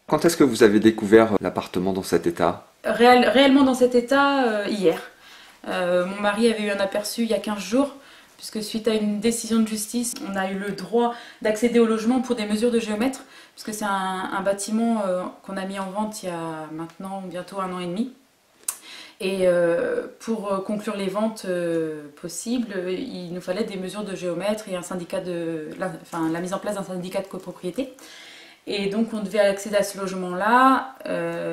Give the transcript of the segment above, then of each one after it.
Quand est-ce que vous avez découvert l'appartement dans cet état? Réellement dans cet état, hier. Mon mari avait eu un aperçu il y a 15 jours, puisque suite à une décision de justice, on a eu le droit d'accéder au logement pour des mesures de géomètre, puisque c'est un bâtiment qu'on a mis en vente il y a maintenant bientôt 1 an et demi. Et pour conclure les ventes possibles, il nous fallait des mesures de géomètre et un syndicat la mise en place d'un syndicat de copropriété. Et donc on devait accéder à ce logement-là,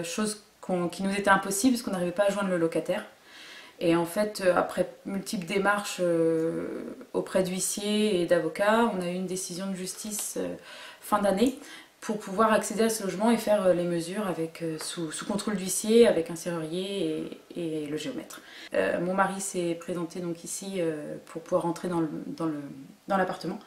chose qui nous était impossible parce qu'on n'arrivait pas à joindre le locataire. Et en fait, après multiples démarches auprès d'huissiers et d'avocats, on a eu une décision de justice fin d'année pour pouvoir accéder à ce logement et faire les mesures sous contrôle d'huissier avec un serrurier et le géomètre. Mon mari s'est présenté donc ici pour pouvoir entrer dans l'appartement.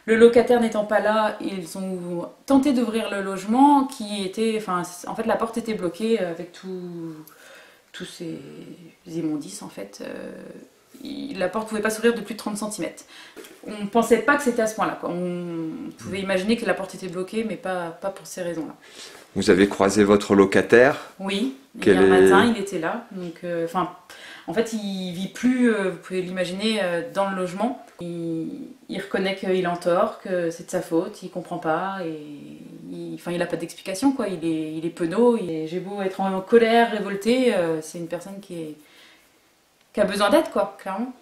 Le locataire n'étant pas là, ils ont tenté d'ouvrir le logement en fait la porte était bloquée avec tous ces immondices en fait. La porte ne pouvait pas s'ouvrir de plus de 30 cm. On ne pensait pas que c'était à ce point-là, quoi. On pouvait imaginer que la porte était bloquée, mais pas pour ces raisons-là. Vous avez croisé votre locataire? Oui, hier matin, il était là. Donc, en fait, il vit plus, vous pouvez l'imaginer, dans le logement. Il reconnaît qu'il est en tort, que c'est de sa faute, il comprend pas, et il n'a pas d'explication, quoi. Il est penaud, j'ai beau être en colère, révolté, c'est une personne qui a besoin d'aide, quoi, clairement.